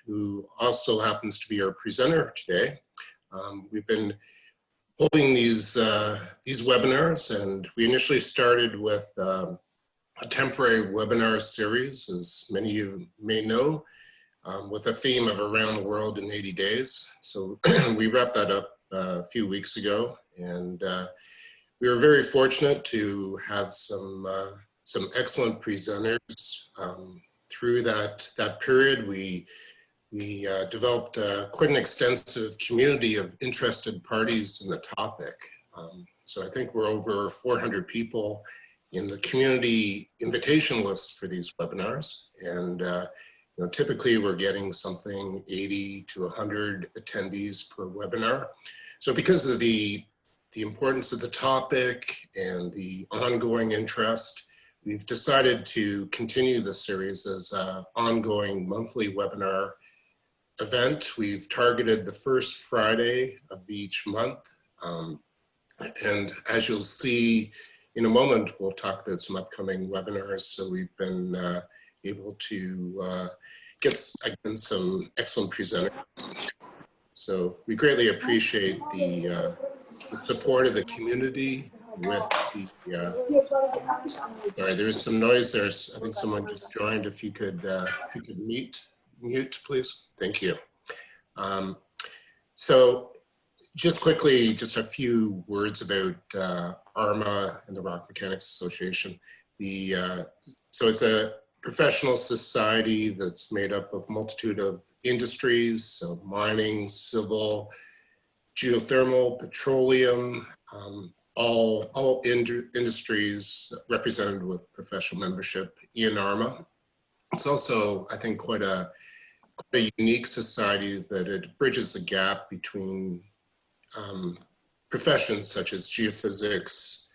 who also happens to be our presenter today. We've been holding these webinars, and we initially started with a temporary webinar series, as many of you may know, with a theme of around the world in 80 days. So we wrapped that up a few weeks ago, and we were very fortunate to have some excellent presenters. Through that period, we developed quite an extensive community of interested parties in the topic. So I think we're over 400 people in the community invitation list for these webinars, and you know, typically we're getting something 80 to 100 attendees per webinar. So because of the importance of the topic and the ongoing interest, we've decided to continue the series as an ongoing monthly webinar event. We've targeted the first Friday of each month. And as you'll see in a moment, we'll talk about some upcoming webinars. So we've been able to get, again, some excellent presenters. So we greatly appreciate the support of the community with the, sorry, there is some noise there. I think someone just joined. If you could mute, please. Thank you. So just quickly, just a few words about ARMA and the Rock Mechanics Association. So it's a professional society that's made up of a multitude of industries, so mining, civil, geothermal, petroleum, all industries represented with professional membership in ARMA. It's also, I think, quite a unique society that it bridges the gap between professions such as geophysics,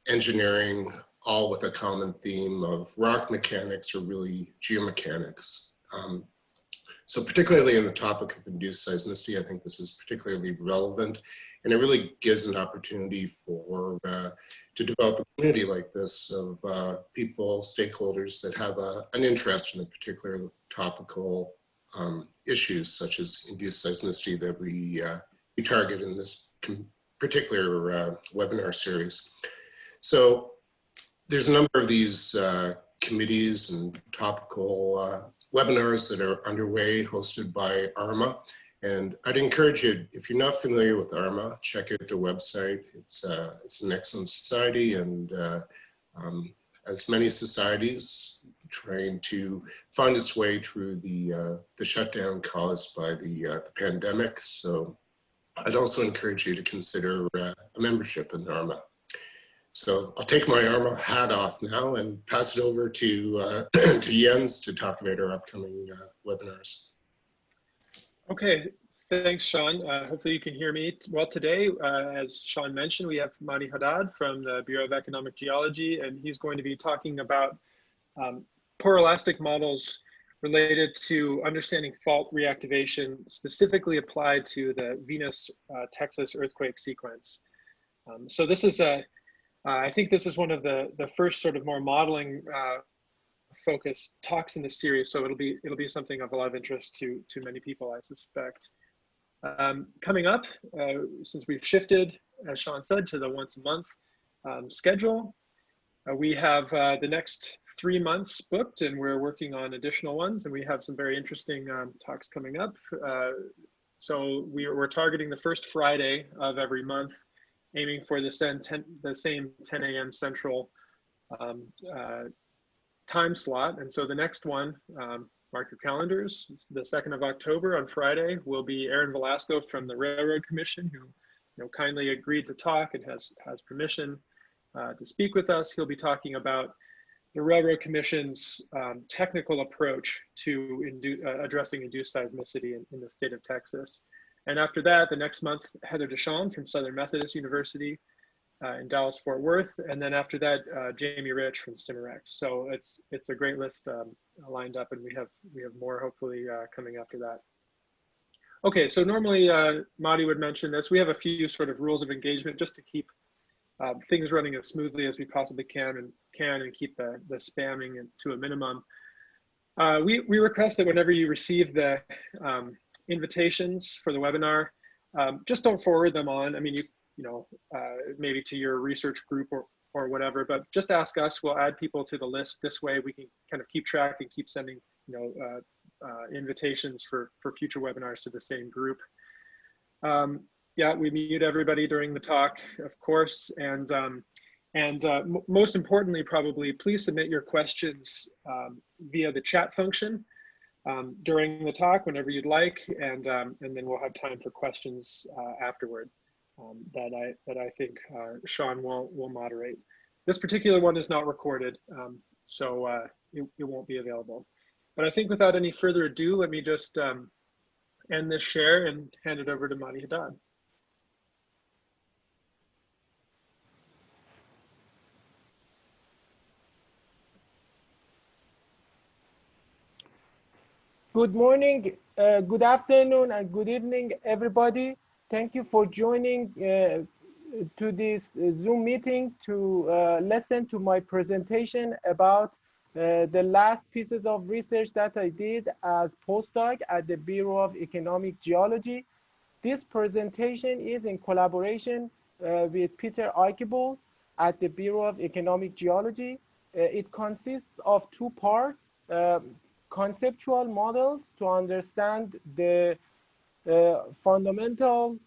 engineering, all with a common theme of rock mechanics or really geomechanics. So particularly in the topic of induced seismicity, I think this is particularly relevant, and it really gives an opportunity for to develop a community like this of people, stakeholders that have an interest in a particular topical issues such as induced seismicity that we target in this particular webinar series. So there's a number of these committees and topical webinars that are underway, hosted by ARMA. And I'd encourage you, if you're not familiar with ARMA, check out their website. It's an excellent society, and as many societies, trying to find its way through the shutdown caused by the pandemic. So I'd also encourage you to consider a membership in ARMA. So I'll take my ARMA hat off now and pass it over to Jens to talk about our upcoming webinars. Okay, thanks, Sean. Hopefully you can hear me well today. As Sean mentioned, we have Mahdi Haddad from the Bureau of Economic Geology, and he's going to be talking about poroelastic models related to understanding fault reactivation, specifically applied to the Venus, Texas earthquake sequence. So this is I think this is one of the first sort of more modeling focused talks in the series, so it'll be something of a lot of interest to many people, I suspect. Coming up, since we've shifted, as Sean said, to the once a month schedule, we have the next 3 months booked, and we're working on additional ones, and we have some very interesting talks coming up. So we're targeting the first Friday of every month, aiming for the same 10 a.m. Central time slot. And so the next one, mark your calendars, the 2nd of October on Friday, will be Aaron Velasco from the Railroad Commission, who kindly agreed to talk and has permission to speak with us. He'll be talking about the Railroad Commission's technical approach to addressing induced seismicity in the state of Texas. And after that, the next month, Heather Deschamps from Southern Methodist University in Dallas-Fort Worth. And then after that, Jamie Rich from Cimarex. So it's a great list lined up, and we have more hopefully coming after that. Okay, so normally Mahdi would mention this. We have a few sort of rules of engagement just to keep things running as smoothly as we possibly can and keep the spamming to a minimum. We request that whenever you receive the invitations for the webinar, just don't forward them on. I mean, maybe to your research group or whatever, but just ask us. We'll add people to the list. This way we can kind of keep track and keep sending, invitations for future webinars to the same group. Yeah, we mute everybody during the talk, of course, and most importantly, probably, please submit your questions via the chat function during the talk whenever you'd like, and then we'll have time for questions afterward that I think Sean will moderate. This particular one is not recorded, so it won't be available. But I think without any further ado, let me just end this share and hand it over to Mahdi Haddad. Good morning, good afternoon, and good evening, everybody. Thank you for joining to this Zoom meeting to listen to my presentation about the last pieces of research that I did as postdoc at the Bureau of Economic Geology. This presentation is in collaboration with Peter Eichebel at the Bureau of Economic Geology. It consists of two parts. Conceptual models to understand the fundamental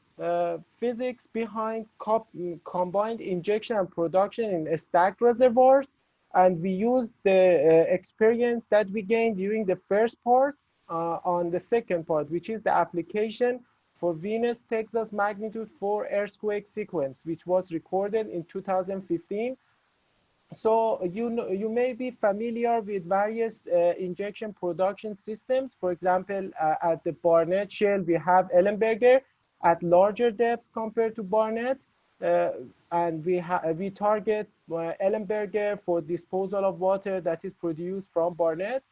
physics behind combined injection and production in stacked reservoirs. And we used the experience that we gained during the first part on the second part, which is the application for Venus, Texas magnitude 4 earthquake sequence, which was recorded in 2015. So you may be familiar with various injection production systems. For example, at the Barnett Shale, we have Ellenburger at larger depths compared to Barnett. And we target Ellenburger for disposal of water that is produced from Barnett.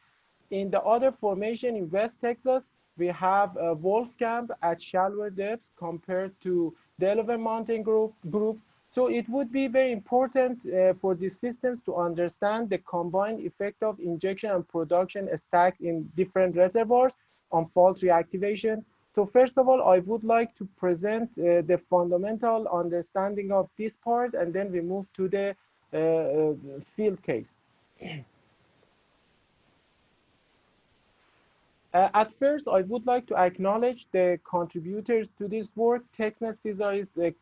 In the other formation in West Texas, we have Wolfcamp at shallower depths compared to Delaware Mountain group. So it would be very important for these systems to understand the combined effect of injection and production stacked in different reservoirs on fault reactivation. So first of all, I would like to present the fundamental understanding of this part, and then we move to the field case. At first, I would like to acknowledge the contributors to this work. TCIS is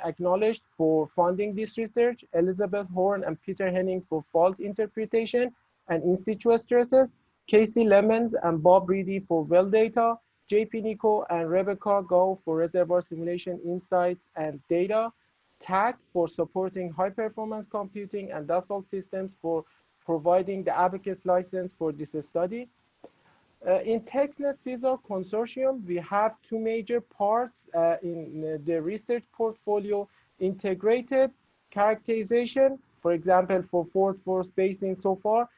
acknowledged for funding this research, Elizabeth Horn and Peter Hennings for fault interpretation and in situ stresses, Casey Lemons and Bob Reedy for well data, JP Nico and Rebecca Go for reservoir simulation insights and data, TAC for supporting high performance computing, and Dassault Systems for providing the Abacus license for this study. In TxNet-CSAR consortium, we have two major parts in the research portfolio: integrated characterization, for example, for Fort Worth Basin so far,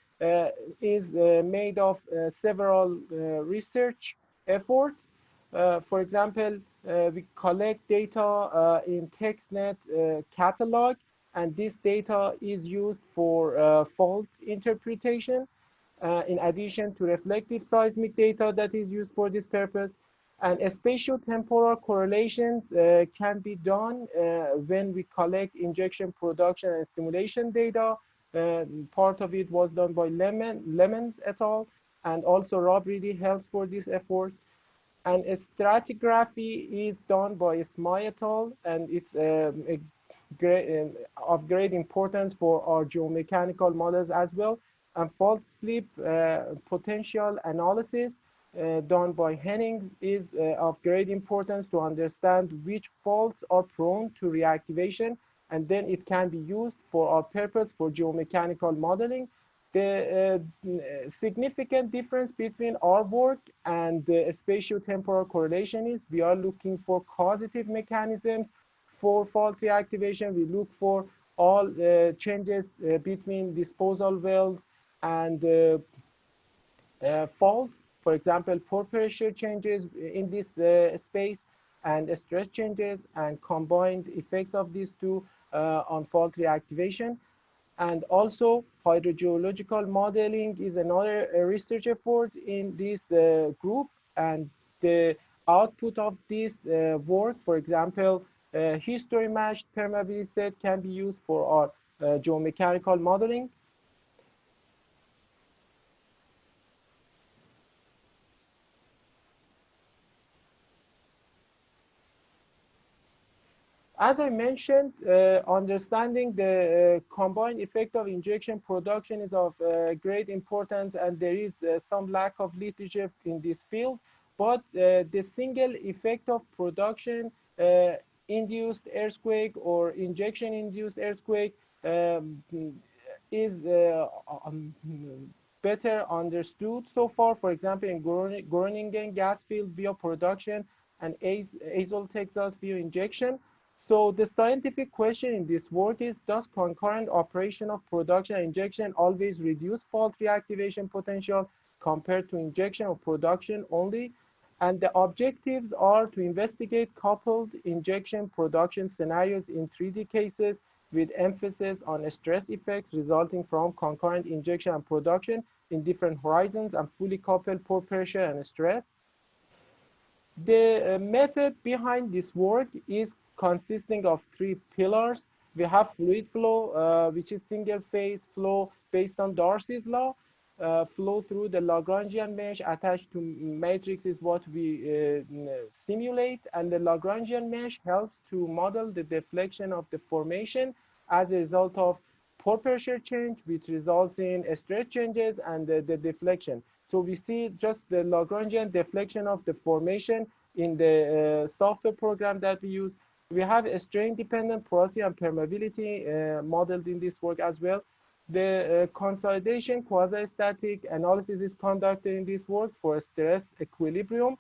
is made of several research efforts. For example, we collect data in TxNet catalog, and this data is used for fault interpretation. In addition to reflective seismic data that is used for this purpose. And spatio-temporal correlations can be done when we collect injection, production, and stimulation data. Part of it was done by Lemons et al. And also Rob Reedy helps for this effort. And stratigraphy is done by SMI et al. And it's of great importance for our geomechanical models as well. And fault slip potential analysis done by Hennings is of great importance to understand which faults are prone to reactivation, and then it can be used for our purpose for geomechanical modeling. The significant difference between our work and the spatio-temporal correlation is we are looking for causative mechanisms for fault reactivation. We look for all changes between disposal wells and faults, for example, pore pressure changes in this space and stress changes and combined effects of these two on fault reactivation. And also hydrogeological modeling is another research effort in this group. And the output of this work, for example, history matched permeability set can be used for our geomechanical modeling. As I mentioned, understanding the combined effect of injection production is of great importance, and there is some lack of literature in this field. But the single effect of production induced earthquake or injection induced earthquake is better understood so far. For example, in Groningen gas field via production and Azle, Texas via injection. So the scientific question in this work is, does concurrent operation of production and injection always reduce fault reactivation potential compared to injection or production only? And the objectives are to investigate coupled injection production scenarios in 3D cases with emphasis on stress effects resulting from concurrent injection and production in different horizons and fully coupled pore pressure and stress. The method behind this work is consisting of 3 pillars. We have fluid flow, which is single phase flow based on Darcy's law. Flow through the Lagrangian mesh attached to matrix is what we simulate, and the Lagrangian mesh helps to model the deflection of the formation as a result of pore pressure change, which results in stress changes and the deflection. So we see just the Lagrangian deflection of the formation in the software program that we use. We have a strain-dependent porosity and permeability modeled in this work as well. The consolidation quasi-static analysis is conducted in this work for stress equilibrium.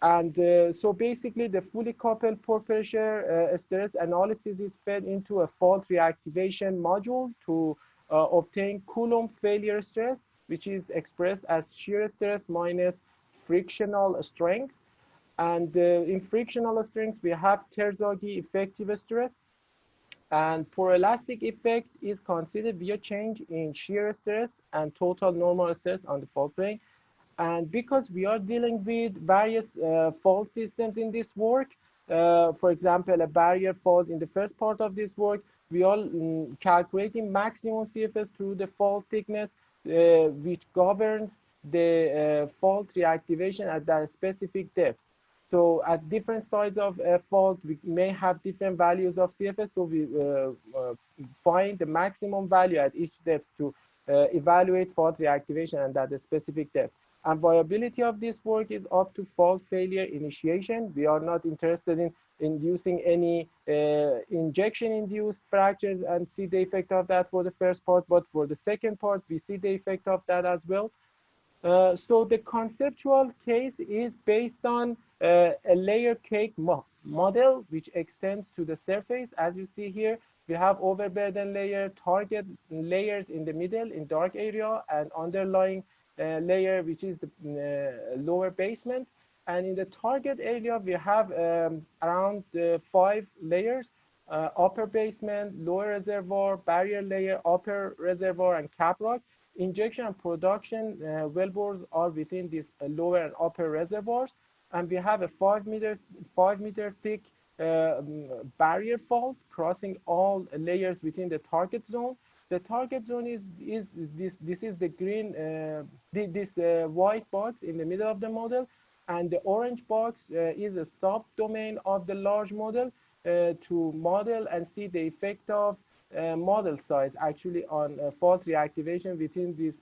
And so basically the fully coupled pore pressure stress analysis is fed into a fault reactivation module to obtain Coulomb failure stress, which is expressed as shear stress minus frictional strength. And in frictional strength, we have Terzaghi effective stress. And Poroelastic effect is considered via change in shear stress and total normal stress on the fault plane. And because we are dealing with various fault systems in this work, for example, a barrier fault in the first part of this work, we are calculating maximum CFS through the fault thickness, which governs the fault reactivation at that specific depth. So at different sides of a fault, we may have different values of CFS. So we find the maximum value at each depth to evaluate fault reactivation and at a specific depth. And viability of this work is up to fault failure initiation. We are not interested in inducing any injection-induced fractures and see the effect of that for the first part. But for the second part, we see the effect of that as well. So the conceptual case is based on a layer cake model, which extends to the surface. As you see here, we have overburden layer, target layers in the middle in dark area, and underlying layer, which is the lower basement. And in the target area, we have around 5 layers, upper basement, lower reservoir, barrier layer, upper reservoir, and cap rock. Injection and production wellbores are within these lower and upper reservoirs. And we have a 5 meter thick barrier fault crossing all layers within the target zone. The target zone is the green, this white box in the middle of the model, and the orange box is a subdomain of the large model to model and see the effect of model size actually on fault reactivation within this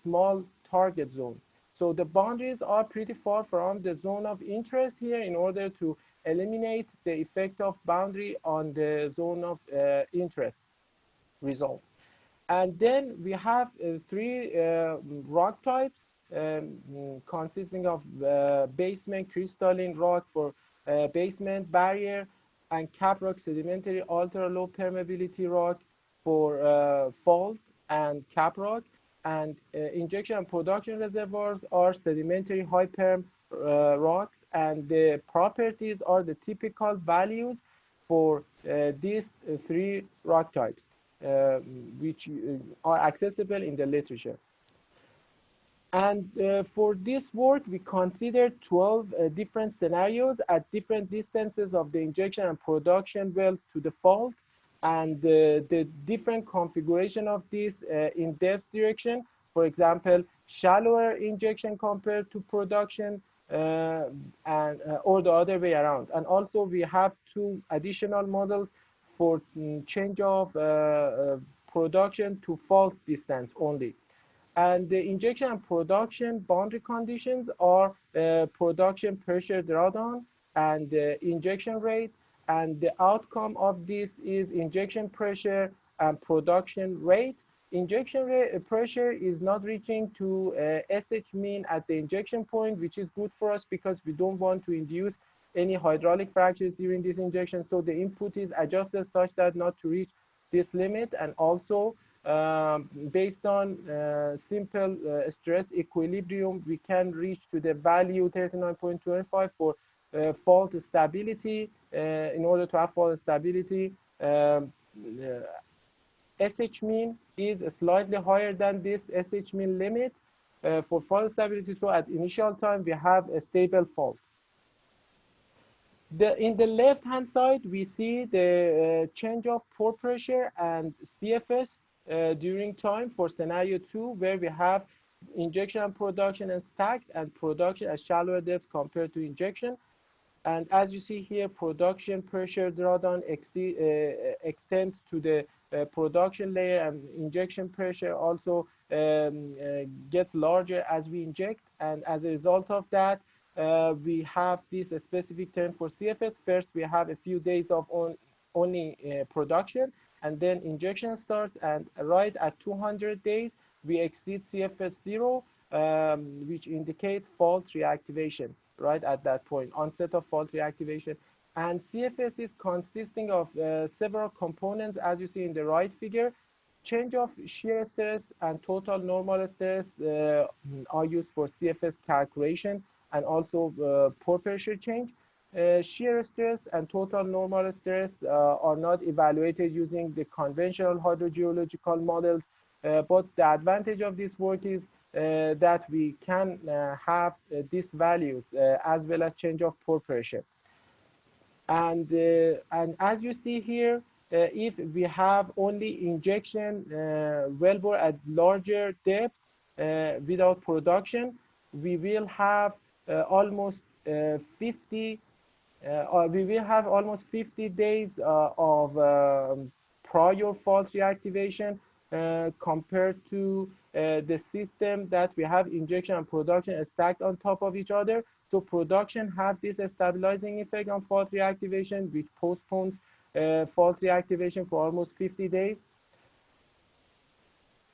small target zone. So the boundaries are pretty far from the zone of interest here in order to eliminate the effect of boundary on the zone of interest results. And then we have 3 rock types consisting of basement crystalline rock for basement barrier, and cap rock sedimentary ultra low permeability rock for fault and cap rock. And injection and production reservoirs are sedimentary high perm rocks, and the properties are the typical values for these 3 rock types. which are accessible in the literature. And for this work, we considered 12 different scenarios at different distances of the injection and production wells to the fault, and the different configuration of this in depth direction. For example, shallower injection compared to production, or the other way around. And also we have 2 additional models for change of production to fault distance only. And the injection and production boundary conditions are production pressure drawdown and injection rate. And the outcome of this is injection pressure and production rate. Injection pressure is not reaching to SH mean at the injection point, which is good for us because we don't want to induce any hydraulic fractures during this injection. So the input is adjusted such that not to reach this limit. And also, based on simple stress equilibrium, we can reach to the value 39.25 for fault stability. In order to have fault stability, SH mean is slightly higher than this SH mean limit for fault stability. So at initial time, we have a stable fault. In the left-hand side, we see the change of pore pressure and CFS during time for scenario 2, where we have injection and production and stacked, and production at shallower depth compared to injection. And as you see here, production pressure drawdown extends to the production layer, and injection pressure also gets larger as we inject. And as a result of that, we have this specific term for CFS. First, we have a few days of only production, and then injection starts, and right at 200 days, we exceed CFS 0, which indicates fault reactivation, right at that point, onset of fault reactivation. And CFS is consisting of several components, as you see in the right figure. Change of shear stress and total normal stress are used for CFS calculation, and also pore pressure change. Shear stress and total normal stress are not evaluated using the conventional hydrogeological models, but the advantage of this work is that we can have these values as well as change of pore pressure. And as you see here, if we have only injection wellbore at larger depth without production, we will have almost 50 days of prior fault reactivation compared to the system that we have injection and production stacked on top of each other. So production have this stabilizing effect on fault reactivation, which postpones fault reactivation for almost 50 days.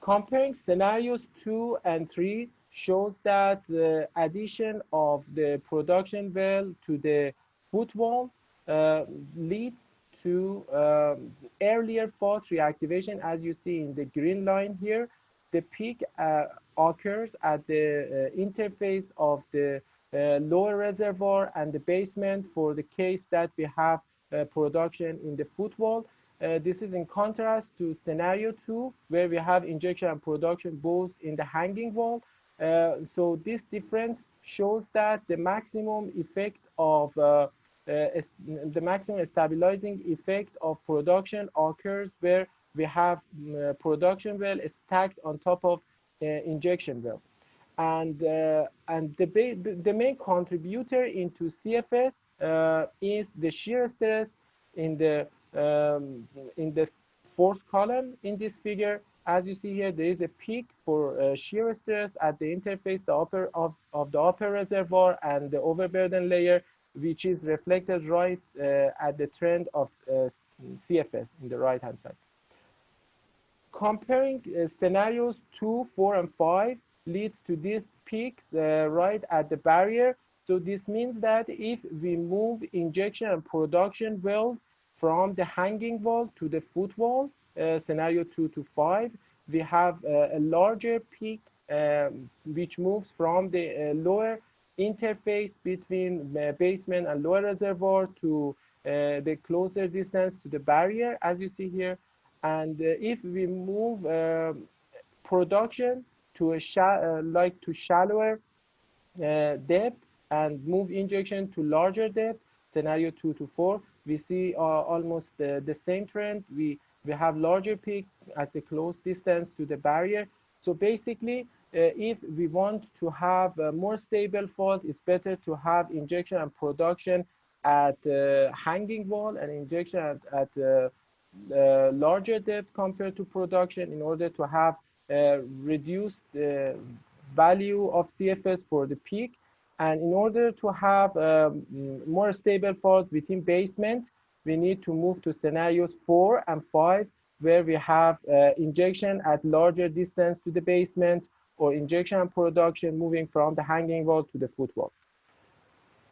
Comparing scenarios 2 and 3 shows that the addition of the production well to the footwall leads to earlier fault reactivation. As you see in the green line here, the peak occurs at the interface of the lower reservoir and the basement for the case that we have production in the footwall. This is in contrast to scenario 2, where we have injection and production both in the hanging wall. So this difference shows that the maximum effect of the maximum stabilizing effect of production occurs where we have production well stacked on top of injection well. And the main contributor into CFS is the shear stress in the fourth column in this figure. As you see here, there is a peak for shear stress at the interface of the upper reservoir and the overburden layer, which is reflected right at the trend of CFS in the right-hand side. Comparing scenarios 2, 4, and 5 leads to these peaks right at the barrier. So this means that if we move injection and production wells from the hanging wall to the footwall, scenario 2 to 5, we have a larger peak which moves from the lower interface between basement and lower reservoir to the closer distance to the barrier, as you see here. And if we move production to a shallower depth and move injection to larger depth, scenario 2 to 4, we see almost the same trend. We have larger peak at the close distance to the barrier. So basically, if we want to have a more stable fault, it's better to have injection and production at hanging wall and injection at larger depth compared to production in order to have reduced value of CFS for the peak. And in order to have more stable fault within basement, we need to move to scenarios 4 and 5, where we have injection at larger distance to the basement, or injection and production moving from the hanging wall to the footwall.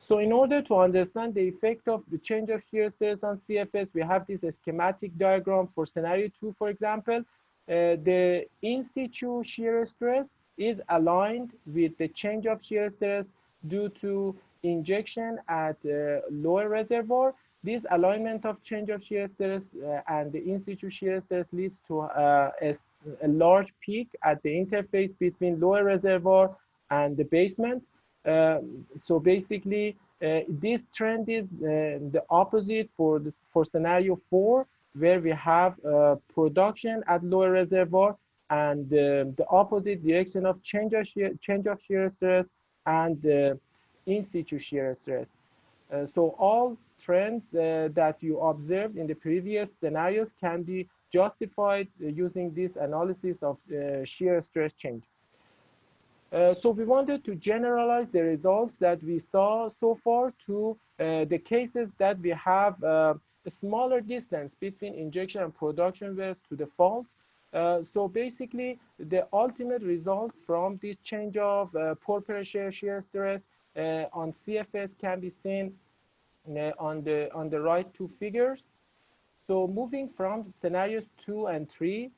So in order to understand the effect of the change of shear stress on CFS, we have this schematic diagram for scenario 2, for example. The in-situ shear stress is aligned with the change of shear stress due to injection at lower reservoir. This alignment of change of shear stress and the in-situ shear stress leads to a large peak at the interface between lower reservoir and the basement. So basically, this trend is the opposite for scenario 4, where we have production at lower reservoir, and the opposite direction of change of shear stress and in situ shear stress. So all trends that you observed in the previous scenarios can be justified using this analysis of shear stress change. So we wanted to generalize the results that we saw so far to the cases that we have a smaller distance between injection and production wells to the fault. So basically, the ultimate result from this change of pore pressure shear stress on CFS can be seen on the right two figures. So moving from scenarios 2 and 3,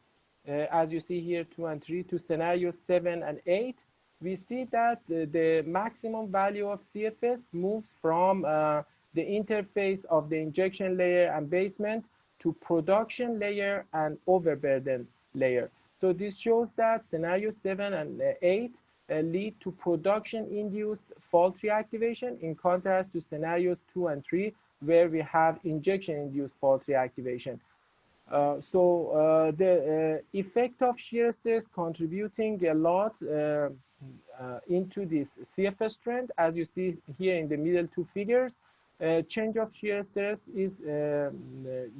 as you see here, 2 and 3, to scenarios 7 and 8, we see that the maximum value of CFS moves from the interface of the injection layer and basement to production layer and overburden layer. So this shows that scenario 7 and 8 lead to production-induced fault reactivation, in contrast to scenarios 2 and 3, where we have injection-induced fault reactivation. The effect of shear stress contributing a lot into this CFS trend, as you see here in the middle two figures. Change of shear stress is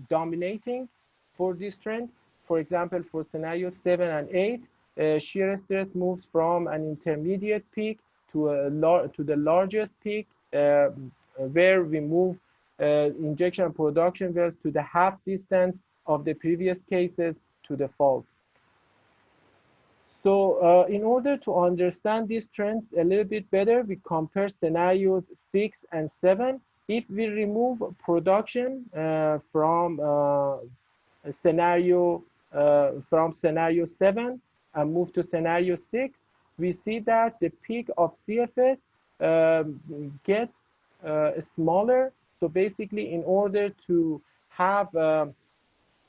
dominating for this trend. For example, for scenarios 7 and 8, shear stress moves from an intermediate peak to the largest peak, where we move injection and production wells to the half distance of the previous cases to the fault. So in order to understand these trends a little bit better, we compare scenarios 6 and 7. If we remove production from scenario 7 and move to scenario 6, we see that the peak of CFS gets smaller. So basically, in order to have a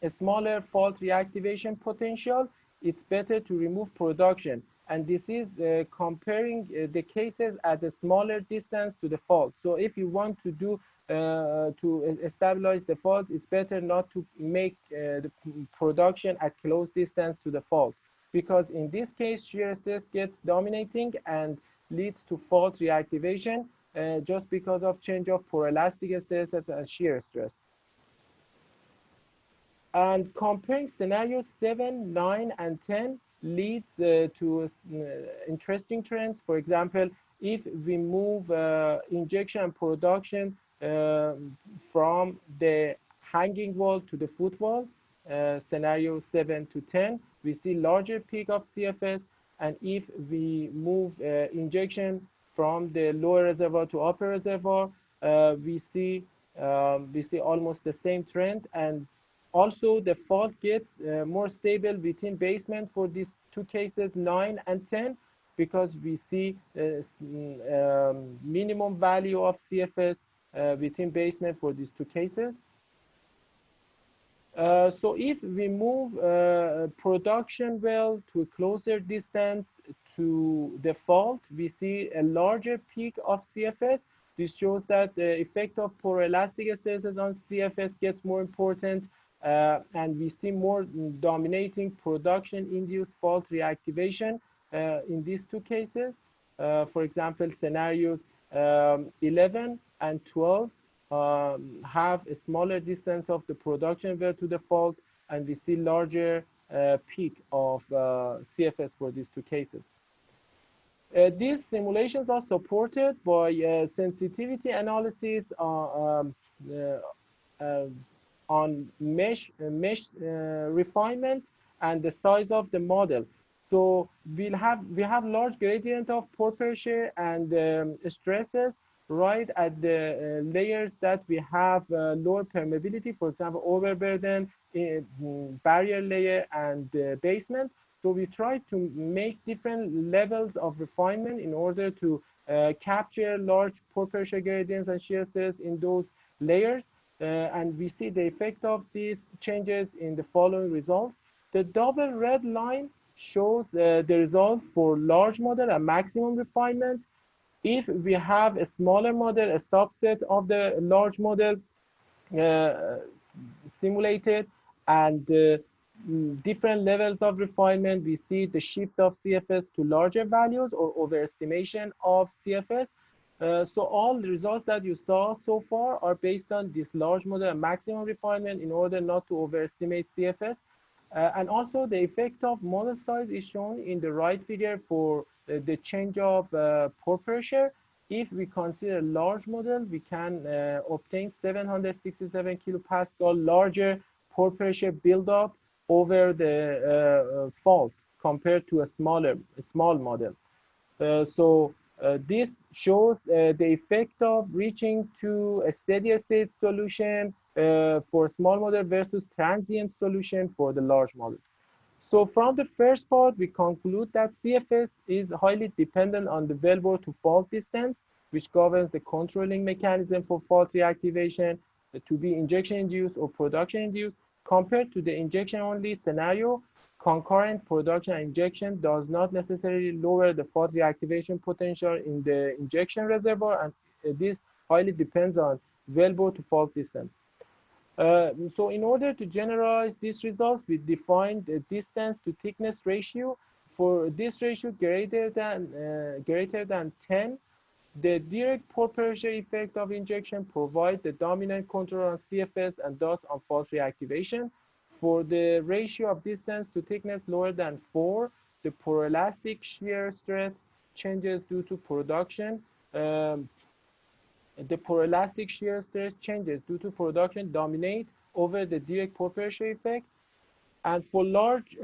smaller fault reactivation potential, it's better to remove production. And this is comparing the cases at a smaller distance to the fault. So if you want to do to stabilize the fault, it's better not to make the production at close distance to the fault, because in this case, shear stress gets dominating and leads to fault reactivation just because of change of poroelastic stress and shear stress. And comparing scenarios 7, 9, and 10 leads to interesting trends. For example, if we move injection and production from the hanging wall to the footwall, scenario 7 to 10, we see larger peak of CFS. And if we move injection from the lower reservoir to upper reservoir, we see almost the same trend. And also, the fault gets more stable within basement for these two cases, 9 and 10, because we see minimum value of CFS within basement for these two cases. So if we move production well to a closer distance to the fault, we see a larger peak of CFS. This shows that the effect of poroelastic stresses on CFS gets more important, and we see more dominating production-induced fault reactivation in these two cases. For example, scenarios 11 and 12 have a smaller distance of the production well to the fault, and we see larger peak of CFS for these two cases. These simulations are supported by sensitivity analysis on Mesh-Refinement and the size of the model. So we have large gradient of pore pressure and stresses right at the layers that we have lower permeability, for example, overburden, barrier layer, and basement. So we try to make different levels of refinement in order to capture large pore pressure gradients and shear stress in those layers. And we see the effect of these changes in the following results. The double red line shows the result for large model and maximum refinement. If we have a smaller model, a subset of the large model simulated, and different levels of refinement, we see the shift of CFS to larger values or overestimation of CFS. So all the results that you saw so far are based on this large model and maximum refinement in order not to overestimate CFS. And also the effect of model size is shown in the right figure for the change of pore pressure. If we consider large model, we can obtain 767 kilopascal larger pore pressure buildup over the fault compared to a small model. This shows the effect of reaching to a steady state solution for small model versus transient solution for the large model. So from the first part, we conclude that CFS is highly dependent on the wellbore to fault distance, which governs the controlling mechanism for fault reactivation to be injection-induced or production-induced. Compared to the injection-only scenario, concurrent production and injection does not necessarily lower the fault reactivation potential in the injection reservoir, and this highly depends on wellbore to fault distance. So in order to generalize these results, we defined the distance to thickness ratio. For this ratio greater than 10, the direct pore pressure effect of injection provides the dominant control on CFS and thus on fault reactivation. For the ratio of distance to thickness lower than 4, the poroelastic shear stress changes due to production. The poroelastic shear stress changes due to production dominate over the direct pore pressure effect. And for large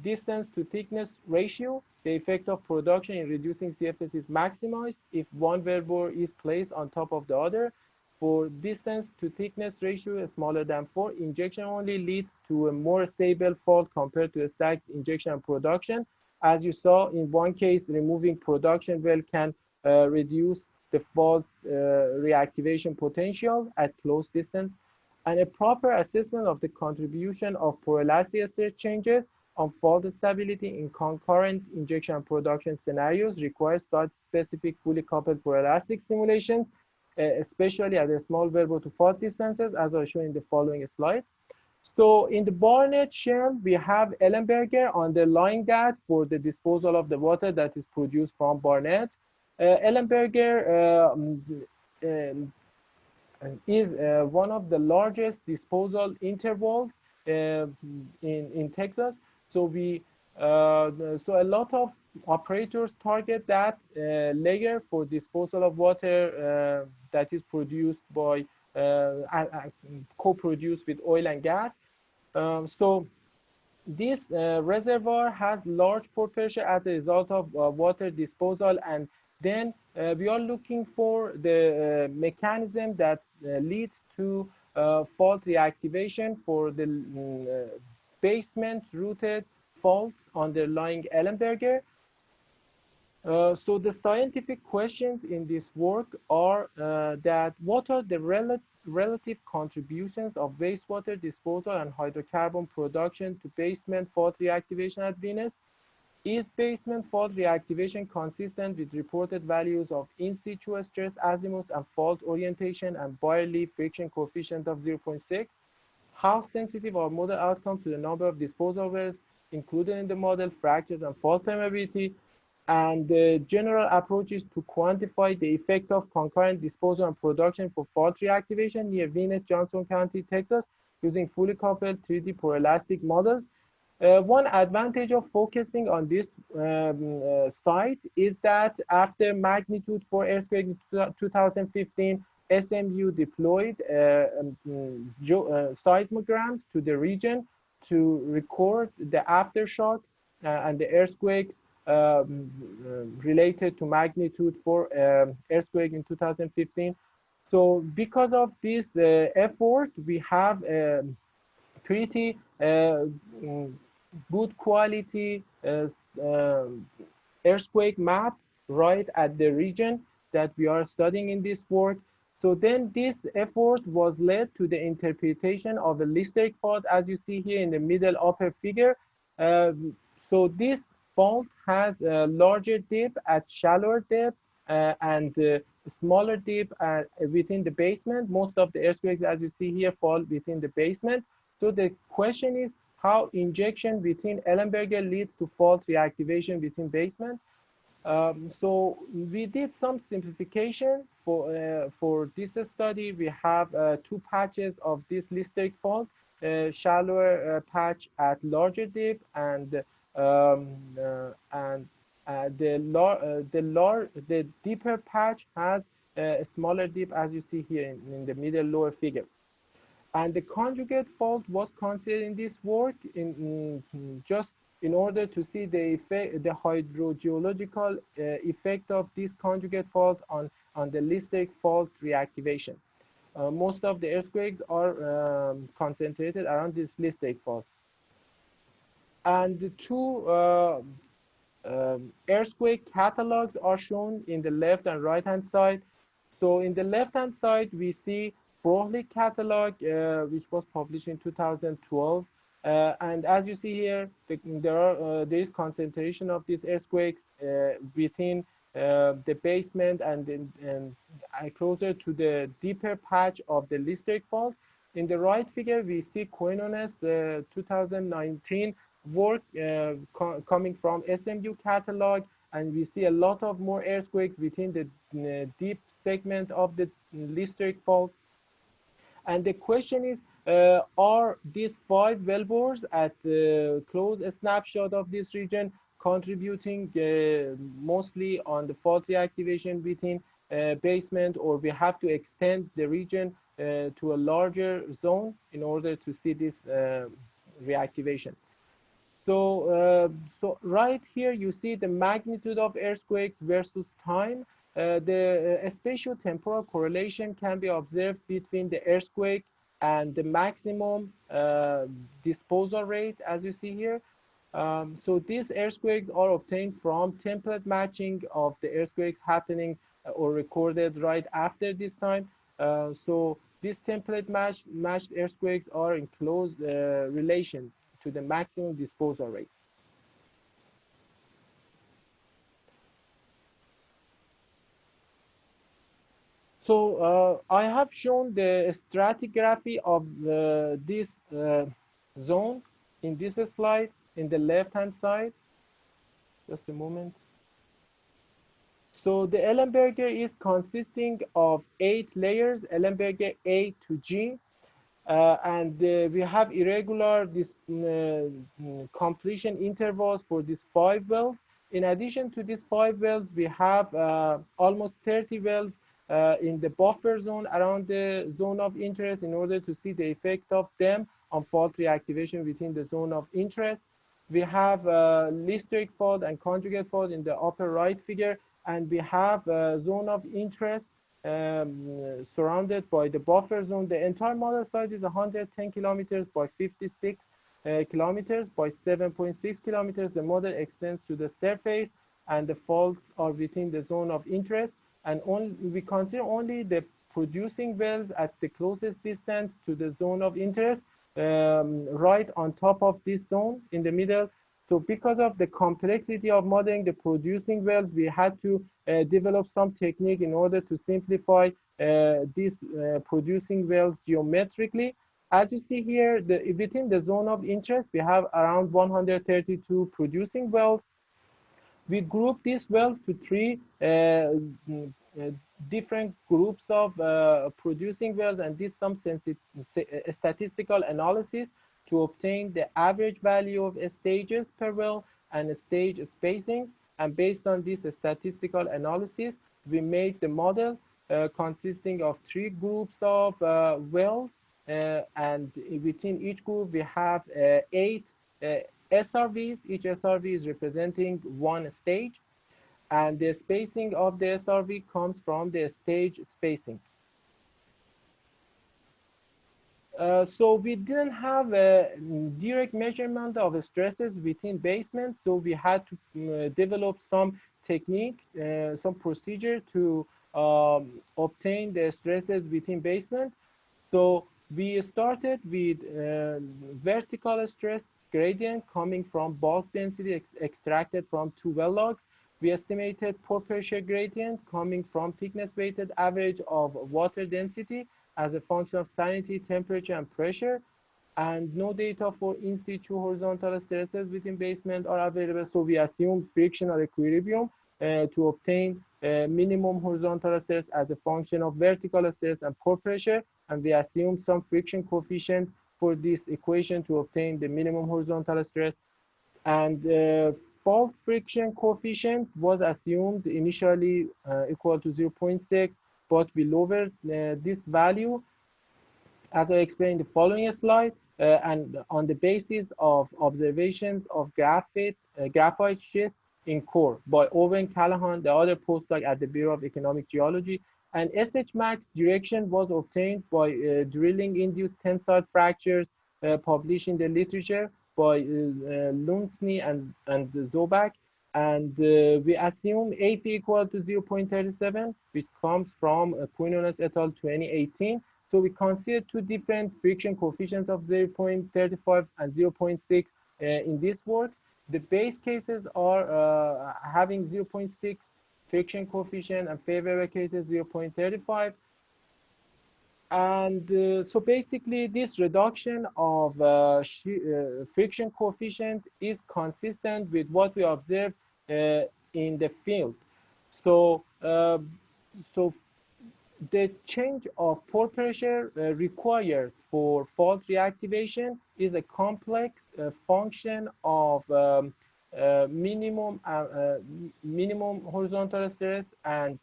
distance to thickness ratio, the effect of production in reducing CFS is maximized if one wellbore is placed on top of the other. For distance to thickness ratio smaller than 4, injection only leads to a more stable fault compared to a stacked injection and production. As you saw in one case, removing production well can reduce the fault reactivation potential at close distance. And a proper assessment of the contribution of poroelastic stress changes on fault stability in concurrent injection and production scenarios requires site-specific fully coupled poroelastic simulations, especially at the small wellbore to fault distances, as I show in the following slides. So in the Barnett Shale, we have Ellenburger underlying that for the disposal of the water that is produced from Barnett. Ellenburger is one of the largest disposal intervals in Texas. So a lot of operators target that layer for disposal of water that is produced by co-produced with oil and gas. So this reservoir has large pore pressure as a result of water disposal, and then we are looking for the mechanism that leads to fault reactivation for the basement rooted faults underlying Ellenburger. So the scientific questions in this work are that what are the relative contributions of wastewater disposal and hydrocarbon production to basement fault reactivation at Venus? Is basement fault reactivation consistent with reported values of in situ stress azimuth and fault orientation and Bailey friction coefficient of 0.6? How sensitive are model outcomes to the number of disposal wells included in the model, fractures and fault permeability? And the general approaches to quantify the effect of concurrent disposal and production for fault reactivation near Venus, Johnson County, Texas, using fully coupled 3D Poroelastic models. One advantage of focusing on this site is that after magnitude 4 earthquake in 2015, SMU deployed seismograms to the region to record the aftershocks and the earthquakes related to magnitude 4 earthquake in 2015. So because of this effort, we have pretty good quality earthquake map right at the region that we are studying in this work. So then this effort was led to the interpretation of a lithostic fault, as you see here in the middle upper figure. So this fault has a larger dip at shallower depth and smaller dip within the basement. Most of the earthquakes, as you see here, fall within the basement. So the question is how injection within Ellenburger leads to fault reactivation within basement. So we did some simplification for this study. We have two patches of this lithostic fault, shallower patch at larger dip and the deeper patch has a smaller dip, as you see here in the middle lower figure. And the conjugate fault was considered in this work just in order to see the effect, the hydrogeological effect of this conjugate fault on the lithostic fault reactivation. Most of the earthquakes are concentrated around this lithostic fault. And the two earthquake catalogs are shown in the left and right hand side. So in the left hand side, we see Frohlich catalog, which was published in 2012. And as you see here, there is concentration of these earthquakes within the basement and closer to the deeper patch of the lithostic fault. In the right figure, we see Quinones 2019 work coming from SMU catalog, and we see a lot of more earthquakes within the deep segment of the lithostic fault. And the question is, are these 5 wellbores at the close snapshot of this region contributing mostly on the fault reactivation within basement, or we have to extend the region to a larger zone in order to see this reactivation? So, so right here you see the magnitude of earthquakes versus time. The spatio-temporal correlation can be observed between the earthquake and the maximum disposal rate, as you see here. So these earthquakes are obtained from template matching of the earthquakes happening or recorded right after this time. So these template matched earthquakes are in close relation to the maximum disposal rate. So I have shown the stratigraphy of this zone in this slide in the left-hand side. Just a moment. So the Ellenburger is consisting of 8 layers, Ellenburger A to G. And we have irregular completion intervals for these 5 wells. In addition to these 5 wells, we have almost 30 wells in the buffer zone around the zone of interest in order to see the effect of them on fault reactivation within the zone of interest. We have lithostic fault and conjugate fault in the upper right figure, and we have a zone of interest surrounded by the buffer zone. The entire model size is 110 kilometers by 56 kilometers by 7.6 kilometers. The model extends to the surface. and the faults are within the zone of interest. And we consider only the producing wells at the closest distance to the zone of interest, right on top of this zone in the middle. So because of the complexity of modeling the producing wells, we had to develop some technique in order to simplify these producing wells geometrically. As you see here, within the zone of interest, we have around 132 producing wells. We group these wells to three different groups of producing wells and did some statistical analysis to obtain the average value of stages per well and stage spacing. And based on this statistical analysis, we made the model consisting of three groups of wells. And within each group, we have 8 SRVs. Each SRV is representing one stage. And the spacing of the SRV comes from the stage spacing. So we didn't have a direct measurement of stresses within basements, so we had to develop some technique, some procedure to obtain the stresses within basement. So we started with vertical stress gradient coming from bulk density extracted from 2 well logs. We estimated pore pressure gradient coming from thickness weighted average of water density as a function of salinity, temperature, and pressure. And no data for in situ horizontal stresses within basement are available. So we assumed frictional equilibrium to obtain minimum horizontal stress as a function of vertical stress and pore pressure. And we assumed some friction coefficient for this equation to obtain the minimum horizontal stress. And fault friction coefficient was assumed initially equal to 0.6, but we lowered this value, as I explained in the following slide, and on the basis of observations of graphite schist in core by Owen Callahan, the other postdoc at the Bureau of Economic Geology. And SH max direction was obtained by drilling-induced tensile fractures published in the literature by Lundsny and Zobak. And we assume AP equal to 0.37, which comes from Quinones et al. 2018. So we consider two different friction coefficients of 0.35 and 0.6 in this work. The base cases are having 0.6 friction coefficient and favorable cases 0.35. And so basically this reduction of friction coefficient is consistent with what we observed in the field. So, so the change of pore pressure required for fault reactivation is a complex function of minimum horizontal stress and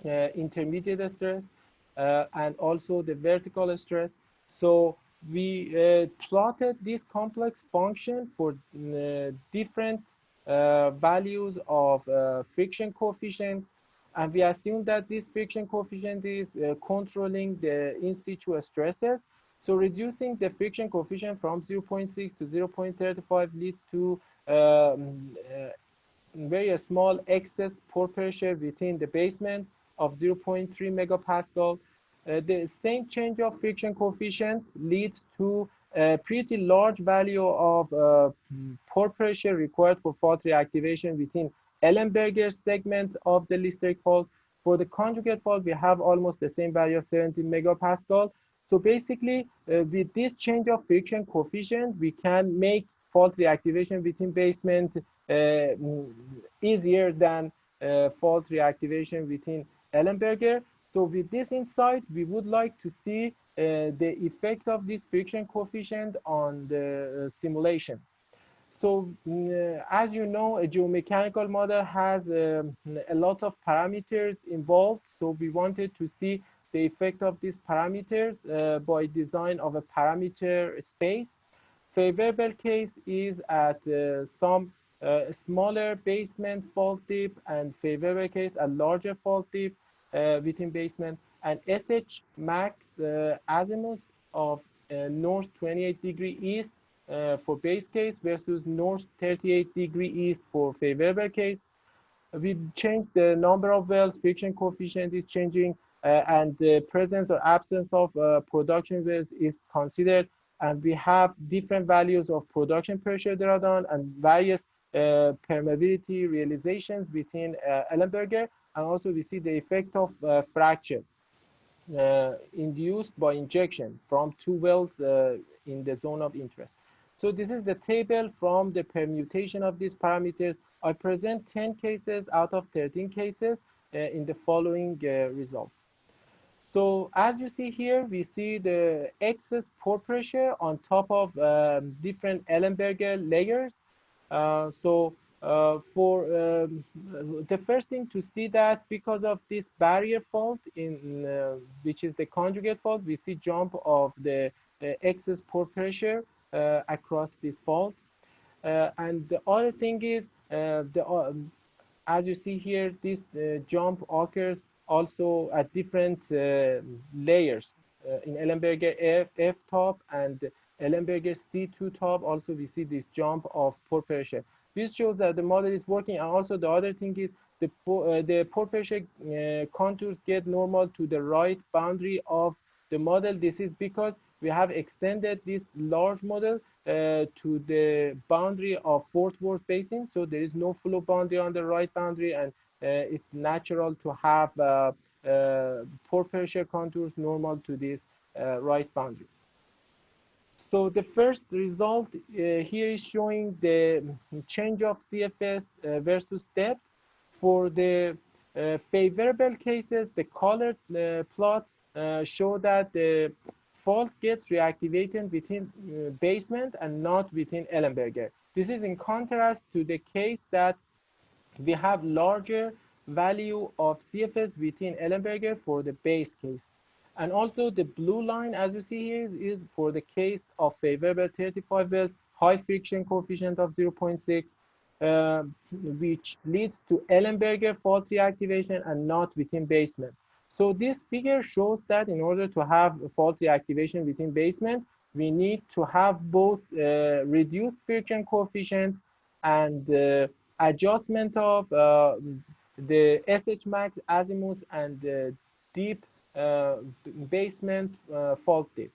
intermediate stress, and also the vertical stress. So we plotted this complex function for different values of friction coefficient, and we assume that this friction coefficient is controlling the in situ stresses. So reducing the friction coefficient from 0.6 to 0.35 leads to very small excess pore pressure within the basement of 0.3 megapascal. The same change of friction coefficient leads to a pretty large value of pore pressure required for fault reactivation within Ellenburger segment of the Lister fault. For the conjugate fault, we have almost the same value of 70 megapascal. So basically, with this change of friction coefficient, we can make fault reactivation within basement easier than fault reactivation within Ellenburger. So with this insight, we would like to see the effect of this friction coefficient on the simulation. So as you know, a geomechanical model has a lot of parameters involved. So we wanted to see the effect of these parameters by design of a parameter space. Favorable case is at some smaller basement fault dip, and favorable case a larger fault dip within basement, and SH max azimuth of north 28 degree east for base case versus north 38 degree east for favorable case. We change the number of wells, friction coefficient is changing, and the presence or absence of production wells is considered. And we have different values of production pressure drawdown and various permeability realizations within Ellenburger. And also we see the effect of fracture induced by injection from two wells in the zone of interest. So this is the table from the permutation of these parameters. I present 10 cases out of 13 cases in the following results. So as you see here, we see the excess pore pressure on top of different Ellenburger layers. For the first thing to see that because of this barrier fault, which is the conjugate fault, we see jump of the excess pore pressure across this fault. And the other thing is, as you see here, this jump occurs also at different layers. In Ellenburger F top and Ellenburger Situ top, also we see this jump of pore pressure. This shows that the model is working. And also the other thing is the pore pressure contours get normal to the right boundary of the model. This is because we have extended this large model to the boundary of Fort Worth Basin. So there is no flow boundary on the right boundary, and it's natural to have pore pressure contours normal to this right boundary. So the first result here is showing the change of CFS versus depth. For the favorable cases, the colored plots show that the fault gets reactivated within basement and not within Ellenburger. This is in contrast to the case that we have larger value of CFS within Ellenburger for the base case. And also the blue line, as you see here, is for the case of favorable 35 wells, high friction coefficient of 0.6, which leads to Ellenburger fault reactivation and not within basement. So this figure shows that in order to have fault reactivation within basement, we need to have both reduced friction coefficient and adjustment of the SH max azimuth and deep basement fault depth.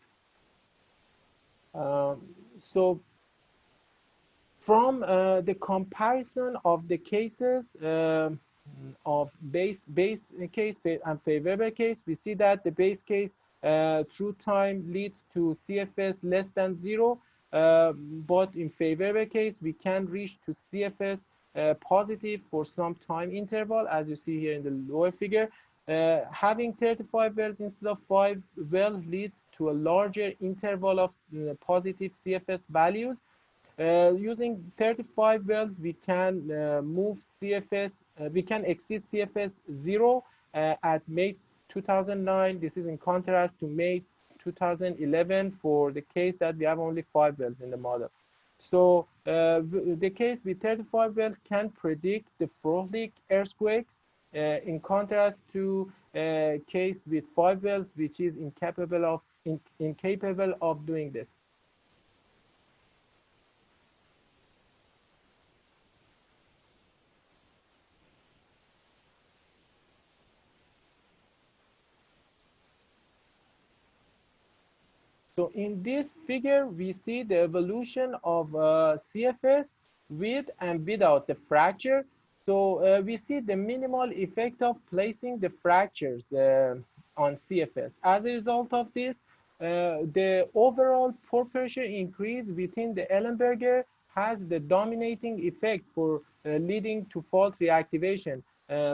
So from the comparison of the cases of base case and favorable case, we see that the base case through time leads to CFS less than 0, but in favorable case we can reach to CFS positive for some time interval, as you see here in the lower figure. Having 35 wells instead of 5 wells leads to a larger interval of positive CFS values. Using 35 wells, we can move CFS, we can exceed CFS 0 at May 2009. This is in contrast to May 2011 for the case that we have only 5 wells in the model. So the case with 35 wells can predict the prolific earthquakes in contrast to a case with 5 wells, which is incapable of doing this. So in this figure, we see the evolution of CFS with and without the fracture. So we see the minimal effect of placing the fractures on CFS. As a result of this, the overall pore pressure increase within the Ellenburger has the dominating effect for leading to fault reactivation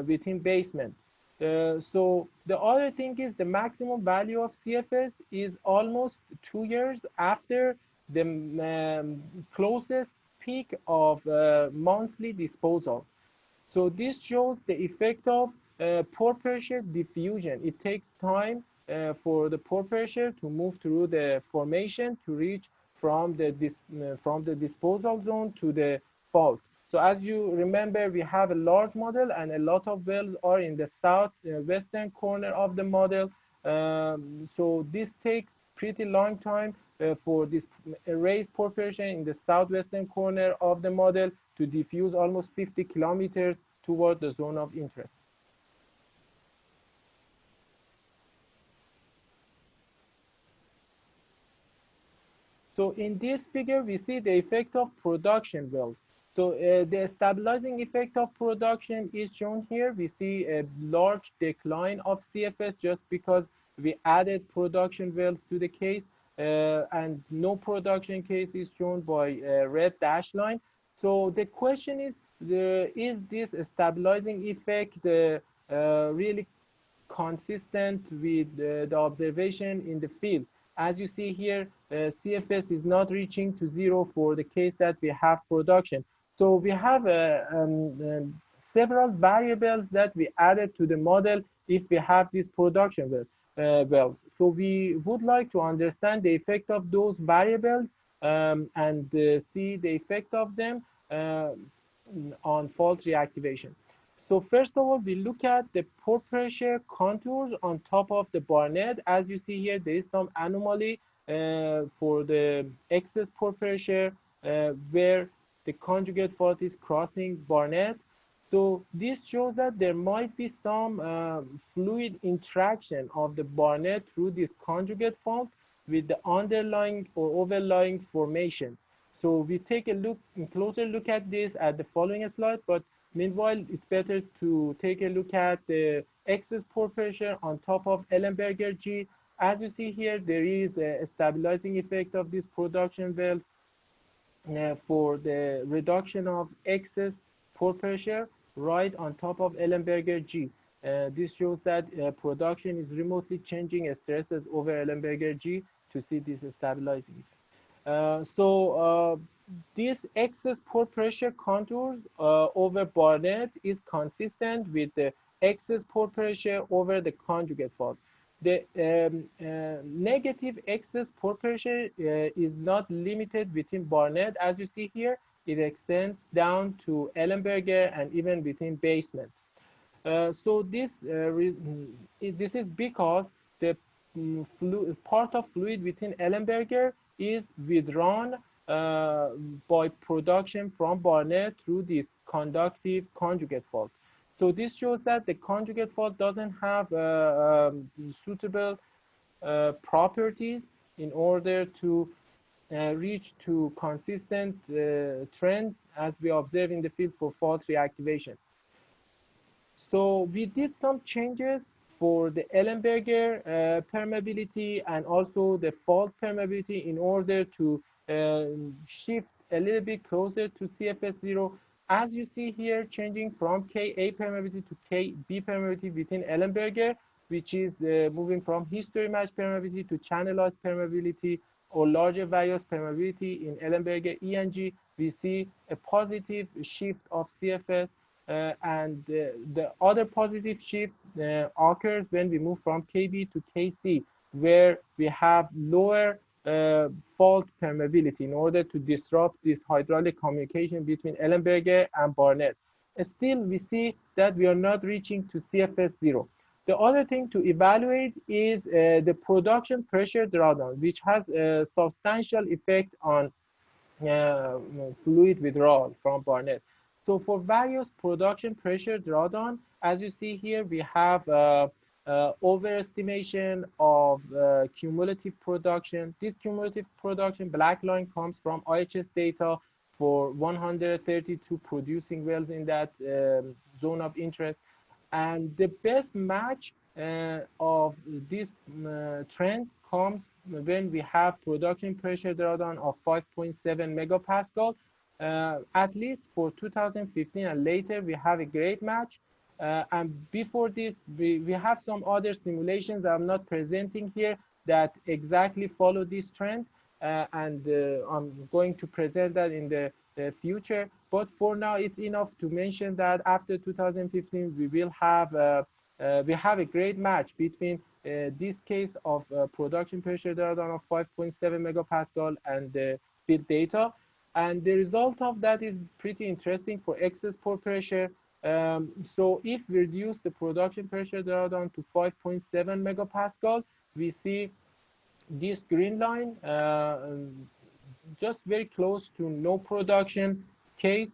within basement. So the other thing is the maximum value of CFS is almost 2 years after the closest peak of monthly disposal. So this shows the effect of pore pressure diffusion. It takes time for the pore pressure to move through the formation to reach from the disposal zone to the fault. So as you remember, we have a large model and a lot of wells are in the southwestern corner of the model. So this takes pretty long time for this raised pore pressure in the southwestern corner of the model to diffuse almost 50 kilometers toward the zone of interest. So in this figure, we see the effect of production wells. So the stabilizing effect of production is shown here. We see a large decline of CFS just because we added production wells to the case, and no production case is shown by a red dashed line. So the question is this stabilizing effect really consistent with the observation in the field? As you see here, CFS is not reaching to zero for the case that we have production. So we have several variables that we added to the model if we have this production wells. So we would like to understand the effect of those variables and see the effect of them on fault reactivation. So first of all, we look at the pore pressure contours on top of the Barnett. As you see here, there is some anomaly for the excess pore pressure where the conjugate fault is crossing Barnett. So this shows that there might be some fluid interaction of the Barnett through this conjugate fault with the underlying or overlying formation. So we take a closer look at this at the following slide, but meanwhile, it's better to take a look at the excess pore pressure on top of Ellenburger G. As you see here, there is a stabilizing effect of these production wells for the reduction of excess pore pressure right on top of Ellenburger G. This shows that production is remotely changing stresses over Ellenburger G to see this stabilizing effect. This excess pore pressure contours over Barnett is consistent with the excess pore pressure over the conjugate fault. The negative excess pore pressure is not limited within Barnett. As you see here, it extends down to Ellenburger and even within Basemen. So this is because the part of fluid within Ellenburger is withdrawn by production from Barnett through this conductive conjugate fault. So this shows that the conjugate fault doesn't have suitable properties in order to reach to consistent trends as we observe in the field for fault reactivation. So we did some changes for the Ellenburger permeability and also the fault permeability in order to shift a little bit closer to CFS0. As you see here, changing from Ka permeability to Kb permeability within Ellenburger, which is moving from history match permeability to channelized permeability or larger various permeability in Ellenburger E and G, we see a positive shift of CFS. And the other positive shift occurs when we move from Kb to Kc, where we have lower fault permeability in order to disrupt this hydraulic communication between Ellenburger and Barnett. Still, we see that we are not reaching to CFS0. The other thing to evaluate is the production pressure drawdown, which has a substantial effect on fluid withdrawal from Barnett. So for various production pressure drawdown, as you see here, we have overestimation of cumulative production. This cumulative production black line comes from IHS data for 132 producing wells in that zone of interest. And the best match of this trend comes when we have production pressure drawdown of 5.7 megapascal. At least for 2015 and later, we have a great match. And before this, we have some other simulations that I'm not presenting here that exactly follow this trend. And I'm going to present that in the future. But for now, it's enough to mention that after 2015, we will have a great match between this case of production pressure drawdown of 5.7 megapascal and the field data. And the result of that is pretty interesting for excess pore pressure. So if we reduce the production pressure drawdown to 5.7 megapascal, we see this green line just very close to no production case.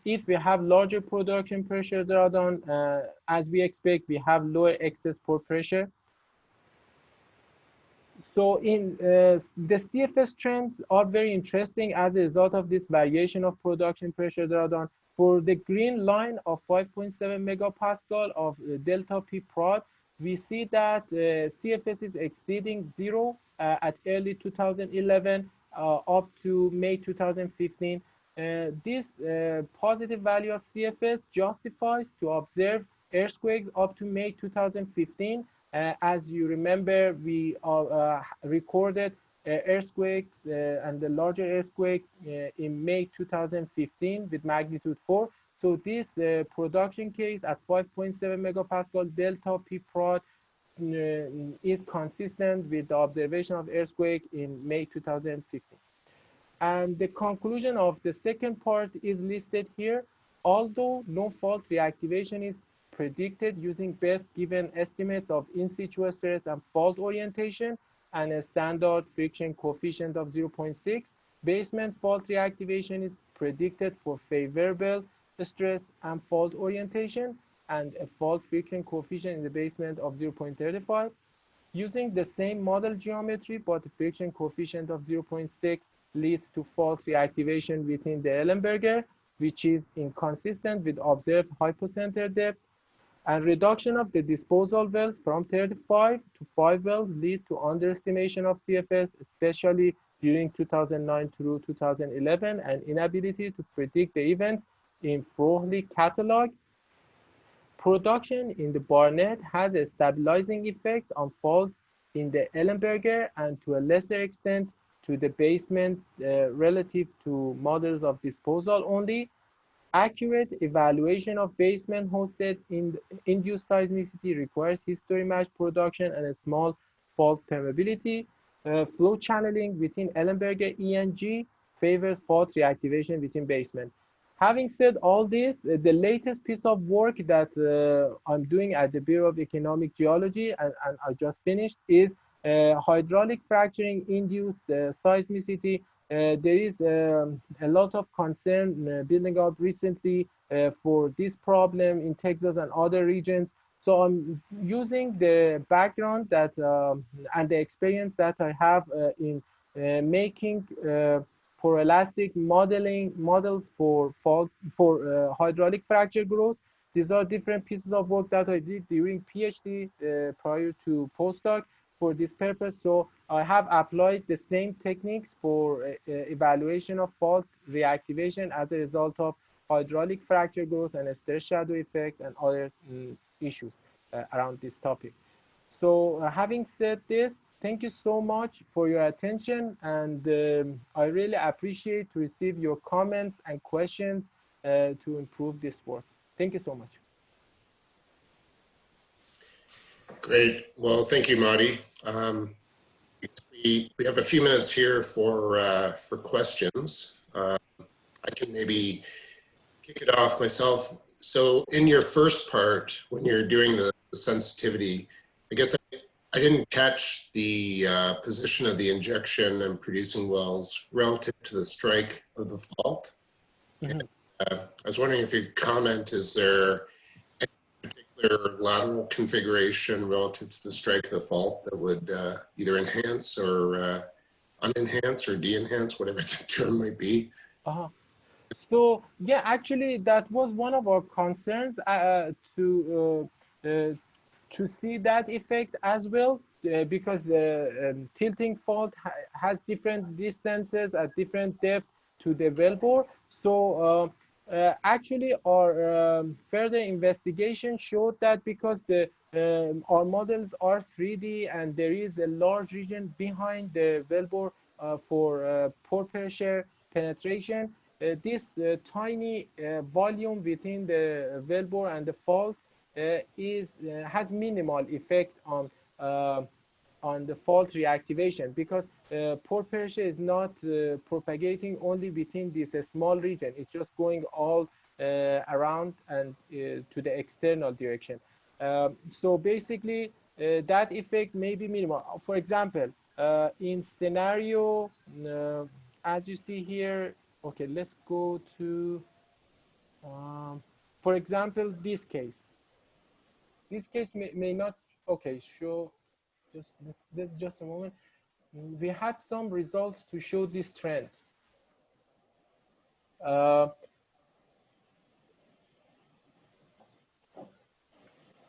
If we have larger production pressure drawdown, as we expect, we have lower excess pore pressure. So in the CFS trends are very interesting as a result of this variation of production pressure drawdown. For the green line of 5.7 megapascal of delta P prod, we see that CFS is exceeding 0 at early 2011 up to May 2015. This positive value of CFS justifies to observe earthquakes up to May 2015. As you remember, we recorded earthquakes and the larger earthquake in May 2015 with magnitude 4. So this production case at 5.7 megapascal delta P prod is consistent with the observation of earthquake in May 2015. And the conclusion of the second part is listed here. Although no fault reactivation is predicted using best given estimates of in-situ stress and fault orientation and a standard friction coefficient of 0.6, basement fault reactivation is predicted for favorable stress and fault orientation and a fault friction coefficient in the basement of 0.35. Using the same model geometry, but the friction coefficient of 0.6 leads to fault reactivation within the Ellenburger, which is inconsistent with observed hypocenter depth. And reduction of the disposal wells from 35 to 5 wells lead to underestimation of CFS, especially during 2009 through 2011, and inability to predict the events in Frohley catalog. Production in the Barnett has a stabilizing effect on faults in the Ellenburger and to a lesser extent to the basement relative to models of disposal only. Accurate evaluation of basement hosted in induced seismicity requires history match production and a small fault permeability. Flow channeling within Ellenburger ENG favors fault reactivation within basement. Having said all this, the latest piece of work that I'm doing at the Bureau of Economic Geology, and I just finished, is hydraulic fracturing induced seismicity. There is a lot of concern building up recently for this problem in Texas and other regions. So I'm using the background that and the experience that I have in making Poroelastic models for hydraulic fracture growth. These are different pieces of work that I did during PhD prior to postdoc for this purpose. So I have applied the same techniques for evaluation of fault reactivation as a result of hydraulic fracture growth and a stress shadow effect and other issues around this topic. So having said this, thank you so much for your attention, and I really appreciate to receive your comments and questions to improve this work. Thank you so much. Great. Well, thank you, Mahdi. We have a few minutes here for questions. I can maybe kick it off myself. So in your first part, when you're doing the sensitivity, I guess I didn't catch the position of the injection and producing wells relative to the strike of the fault. Mm-hmm. And, I was wondering if you could comment, is there any particular lateral configuration relative to the strike of the fault that would either enhance or unenhance or de-enhance, whatever the term might be? So yeah, actually that was one of our concerns to see that effect as well, because the tilting fault has different distances at different depth to the wellbore. So actually our further investigation showed that because our models are 3D and there is a large region behind the wellbore for pore pressure penetration, this tiny volume within the wellbore and the fault has minimal effect on the fault reactivation, because pore pressure is not propagating only within this small region. It's just going all around and to the external direction. So basically, that effect may be minimal. For example, in scenario, as you see here, okay, let's go to For example, this case. This case may not, okay, show, just a moment. We had some results to show this trend.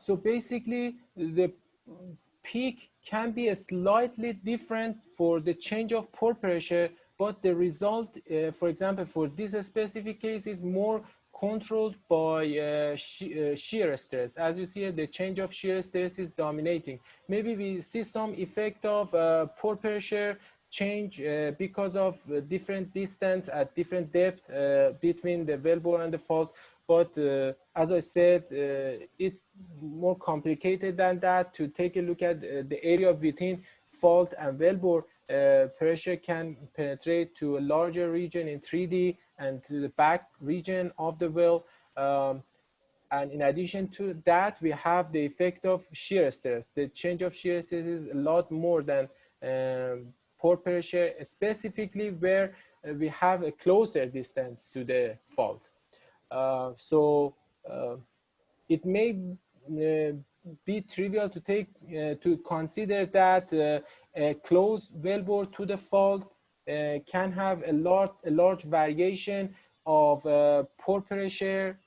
So basically, the peak can be slightly different for the change of pore pressure, but the result, for example, for this specific case is more controlled by shear stress. As you see, the change of shear stress is dominating. Maybe we see some effect of pore pressure change because of different distance at different depth between the wellbore and the fault. But as I said, it's more complicated than that. To take a look at the area within fault and wellbore, pressure can penetrate to a larger region in 3D and to the back region of the well. And in addition to that, we have the effect of shear stress. The change of shear stress is a lot more than pore pressure, specifically where we have a closer distance to the fault. It may be trivial to take to consider that a close wellbore to the fault can have a large variation of pore pressure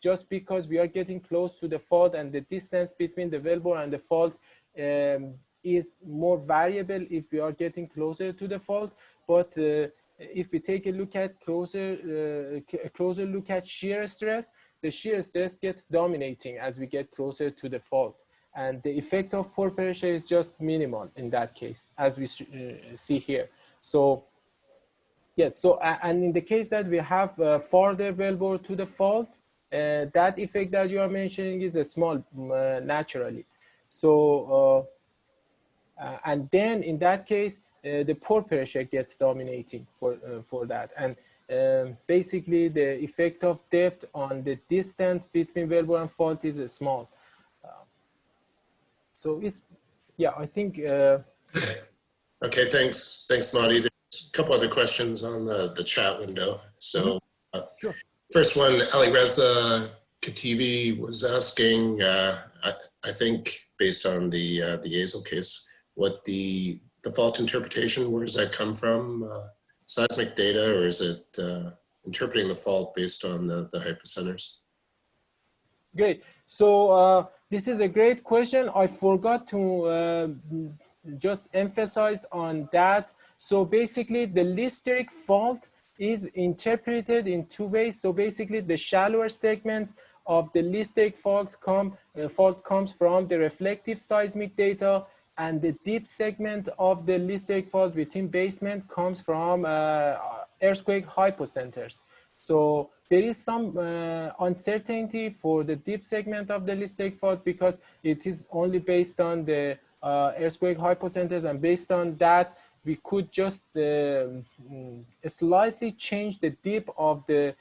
just because we are getting close to the fault, and the distance between the wellbore and the fault is more variable if we are getting closer to the fault. But if we take a look at a closer look at shear stress, the shear stress gets dominating as we get closer to the fault, and the effect of pore pressure is just minimal in that case, as we see here. So yes, so and in the case that we have farther wellbore to the fault, that effect that you are mentioning is a small naturally. So and then in that case, the pore pressure gets dominating for that. And basically the effect of depth on the distance between wellbore and fault is small. So it's, yeah, I think. Okay, thanks, Mahdi. There's a couple other questions on the chat window. So Sure. First one, Ali Reza Katibi was asking, I think based on the Azel case, what the fault interpretation, where does that come from? Seismic data, or is it interpreting the fault based on the hypocenters? Great. So this is a great question. I forgot to just emphasize on that. So basically the lithuric fault is interpreted in two ways. So basically the shallower segment of the lithuric fault comes from the reflective seismic data, and the deep segment of the lithuric fault within basement comes from earthquake hypocenters. So there is some uncertainty for the deep segment of the lithuric fault because it is only based on the earthquake hypocenters, and based on that, we could just slightly change the dip of the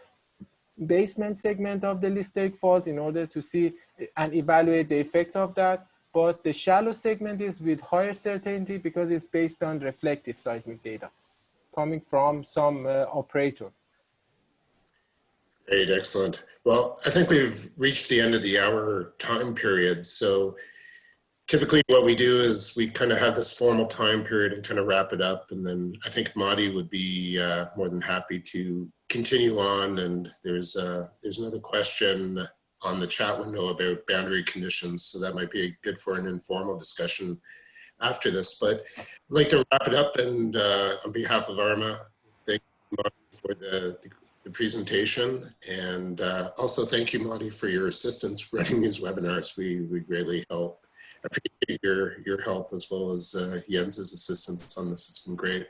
basement segment of the lithuric fault in order to see and evaluate the effect of that. But the shallow segment is with higher certainty because it's based on reflective seismic data coming from some operator. Great, excellent. Well, I think we've reached the end of the hour time period. So typically what we do is we kind of have this formal time period and kind of wrap it up. And then I think Mahdi would be more than happy to continue on. And there's another question on the chat window about boundary conditions. So that might be good for an informal discussion after this. But I'd like to wrap it up, and on behalf of ARMA, thank you, Mahdi, for the presentation, and also thank you, Mahdi, for your assistance running these webinars. We greatly appreciate your help, as well as Jens's assistance on this. It's been great.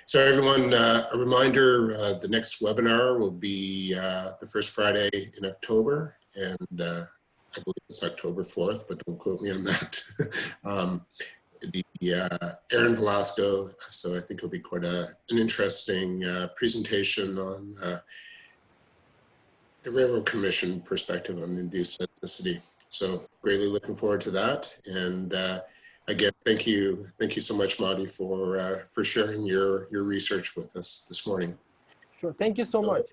So everyone, a reminder, the next webinar will be the first Friday in October, and I believe it's October 4th, but don't quote me on that. Aaron Velasco, so I think it'll be quite an interesting presentation on the Railroad Commission perspective on induced seismicity. So greatly looking forward to that. And again, thank you so much, Mahdi, for sharing your research with us this morning. Sure, thank you so much.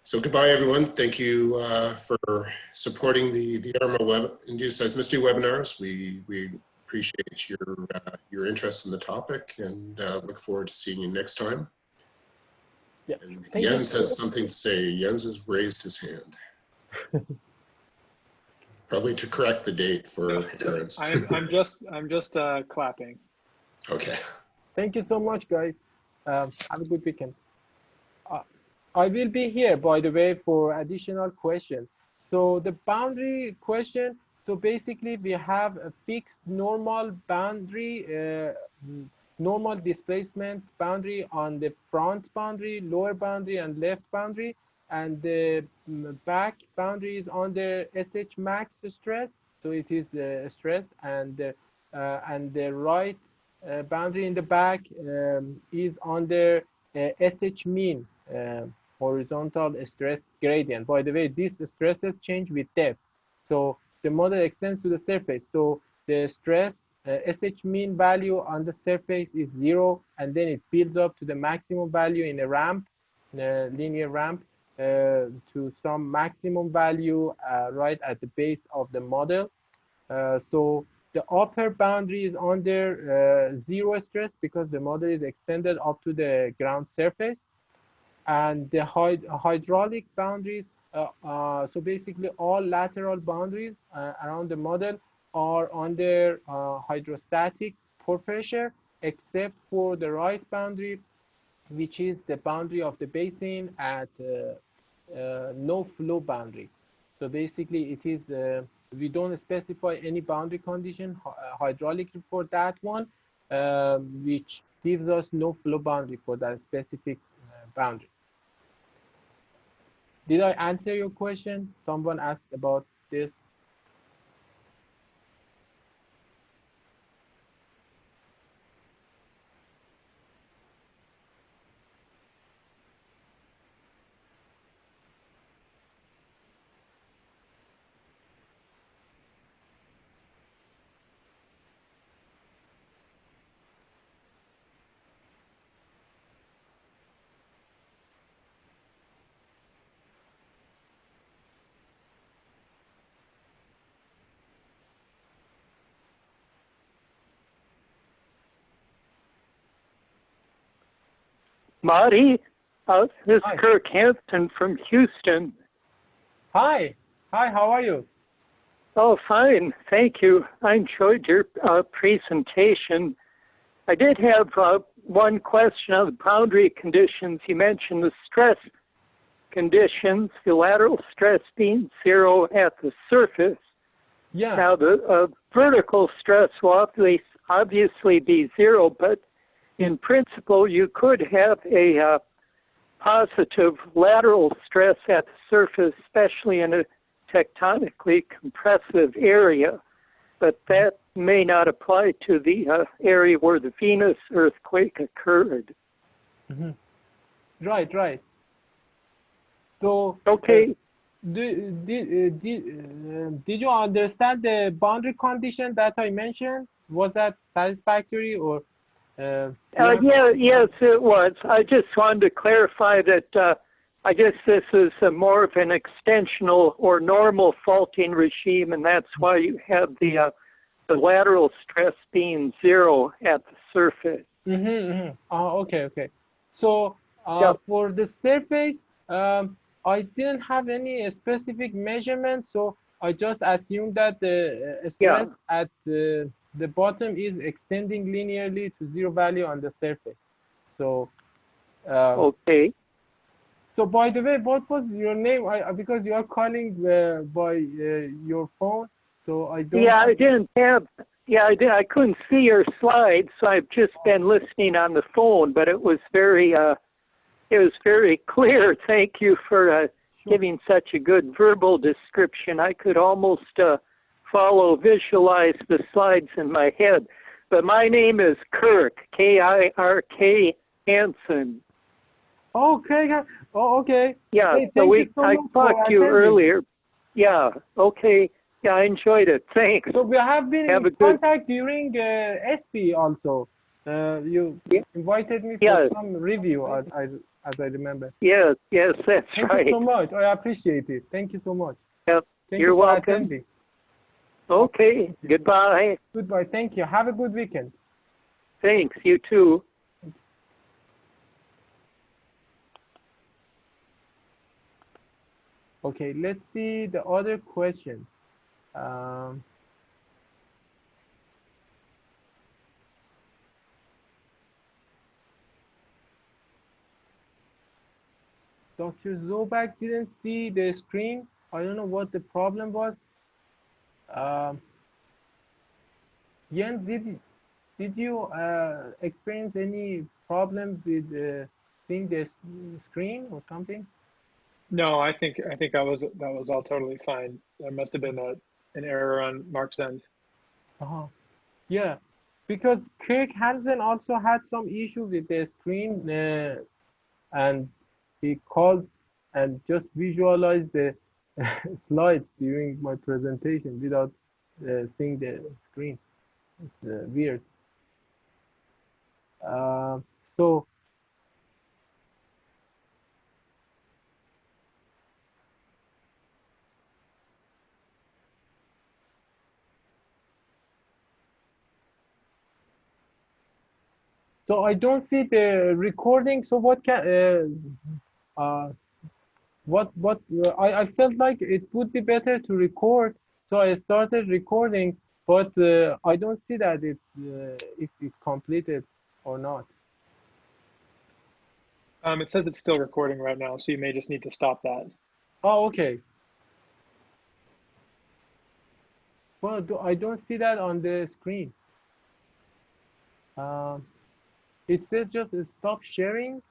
So goodbye, everyone. Thank you for supporting the ARMA induced seismicity webinars. We appreciate your interest in the topic and look forward to seeing you next time. Yeah. And Thank Jens you. has something to say. Jens has raised his hand. Probably to correct the date for parents. I'm just clapping. Okay. Thank you so much, guys. Have a good weekend. I will be here, by the way, for additional questions. So the boundary question, so basically we have a fixed normal boundary, normal displacement boundary on the front boundary, lower boundary, and left boundary. And the back boundary is under SH max stress, so it is stressed, and the right boundary in the back is under SH mean horizontal stress gradient. By the way, these stresses change with depth, so the model extends to the surface. So the stress SH mean value on the surface is 0, and then it builds up to the maximum value in a ramp, linear ramp, to some maximum value right at the base of the model. So the upper boundary is under 0 stress because the model is extended up to the ground surface. And the hydraulic boundaries, so basically all lateral boundaries around the model are under hydrostatic pore pressure, except for the right boundary, which is the boundary of the basin at no flow boundary. So basically it is, we don't specify any boundary condition hydraulically for that one, which gives us no flow boundary for that specific boundary. Did I answer your question? Someone asked about this. Mahdi, this is Hi. Kirk Hampton from Houston. Hi, how are you? Oh, fine, thank you. I enjoyed your presentation. I did have one question on the boundary conditions. You mentioned the stress conditions, the lateral stress being 0 at the surface. Yeah. Now, the vertical stress will obviously be 0, but in principle, you could have a positive lateral stress at the surface, especially in a tectonically compressive area, but that may not apply to the area where the Venus earthquake occurred. Mm-hmm. Right. So, okay. Did you understand the boundary condition that I mentioned? Was that satisfactory, or? Yes, it was. I just wanted to clarify that I guess this is more of an extensional or normal faulting regime, and that's why you have the lateral stress being 0 at the surface. Okay. So for the surface, I didn't have any specific measurement, so I just assumed that the stress at the bottom is extending linearly to 0 value on the surface. So okay. So by the way, what was your name? Because you are calling by your phone, so I don't. Yeah, I didn't have. Yeah, I couldn't see your slides, so I've just been listening on the phone. But it was very clear. Thank you for giving such a good verbal description. I could almost visualize the slides in my head. But my name is Kirk, K-I-R-K Hansen. Oh, Craig. Oh, okay. Yeah, hey, so I talked to you earlier. Yeah, okay. Yeah, I enjoyed it. Thanks. So we have been in contact during SP also. You invited me for some review. as I remember. Yes, yes, that's Thank right. you so much. I appreciate it. Thank you so much. Yep. Thank You're you for welcome. attending. Okay, goodbye. Goodbye. Thank you. Have a good weekend. Thanks, you too. Okay, let's see the other question. Dr. Zobak didn't see the screen. I don't know what the problem was. Jan, did you experience any problem with seeing the screen or something? No, I think that was all totally fine. There must have been an error on Mark's end. Yeah, because Kirk Hansen also had some issue with the screen, and he called and just visualized the slides during my presentation without seeing the screen. It's weird. So I don't see the recording. So what can I felt like it would be better to record, so I started recording, but I don't see that if it completed or not. It says it's still recording right now, so you may just need to stop that. Oh, okay. Well, I don't see that on the screen. It says just stop sharing.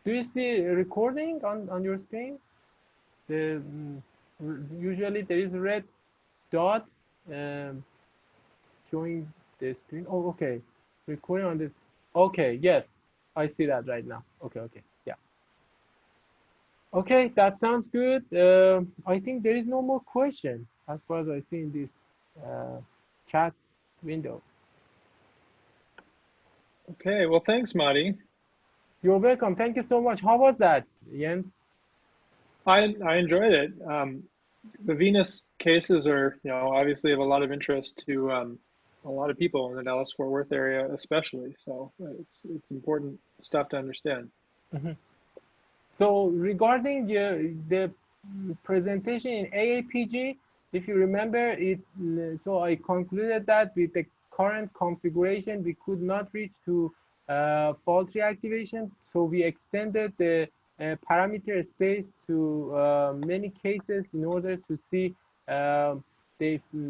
Do you see a recording on your screen? Usually there is a red dot showing the screen. Oh, okay. Recording on this. Okay, yes, I see that right now. Okay, yeah. Okay, that sounds good. I think there is no more question as far as I see in this chat window. Okay, well, thanks, Mahdi. You're welcome. Thank you so much. How was that, Jens? I enjoyed it. The Venus cases are, obviously of a lot of interest to a lot of people in the Dallas-Fort Worth area, especially. So it's important stuff to understand. Mm-hmm. So regarding the presentation in AAPG, if you remember it, so I concluded that with the current configuration, we could not reach to fault reactivation. So we extended the parameter space to many cases in order to see the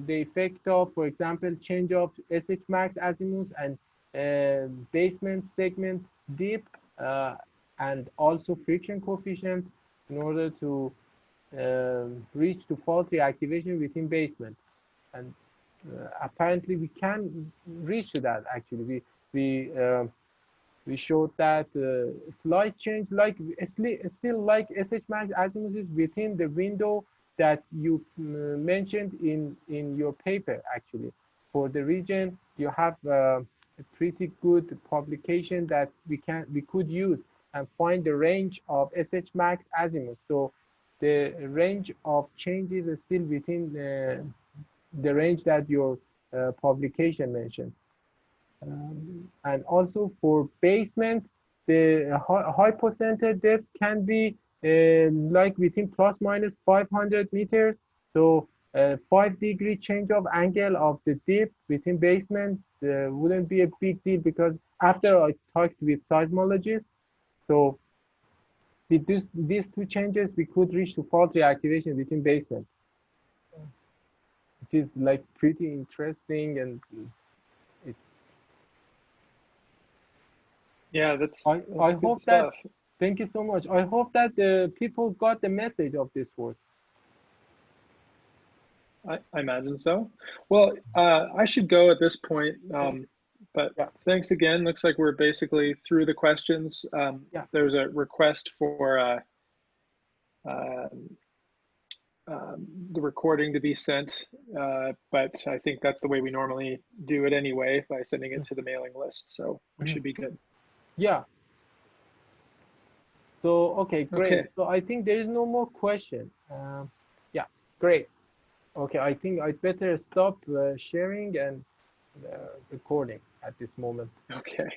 effect of, for example, change of SH max azimuth and basement segment dip, and also friction coefficient in order to reach to fault reactivation within basement. And apparently we can reach to that. Actually, we showed that slight change, like still like SH max azimuth is within the window that you mentioned in your paper. Actually, for the region, you have a pretty good publication that we could use and find the range of SH max azimuth. So the range of changes is still within the range that your publication mentions. And also for basement, the hypocenter depth can be like within plus minus 500 meters. So 5-degree change of angle of the dip within basement wouldn't be a big deal, because after I talked with seismologists, so with these two changes, we could reach to fault reactivation within basement, which is like pretty interesting. And yeah, that's I good hope stuff. that, thank you so much. I hope that the people got the message of this work. I imagine so. Well, I should go at this point, but yeah. Thanks again. Looks like we're basically through the questions. Yeah. There's a request for the recording to be sent, but I think that's the way we normally do it anyway, by sending it to the mailing list. So we should be good. Yeah. So, okay, great. Okay. So I think there is no more question. Yeah, great. Okay, I think I'd better stop sharing and recording at this moment. Okay.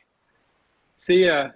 See ya.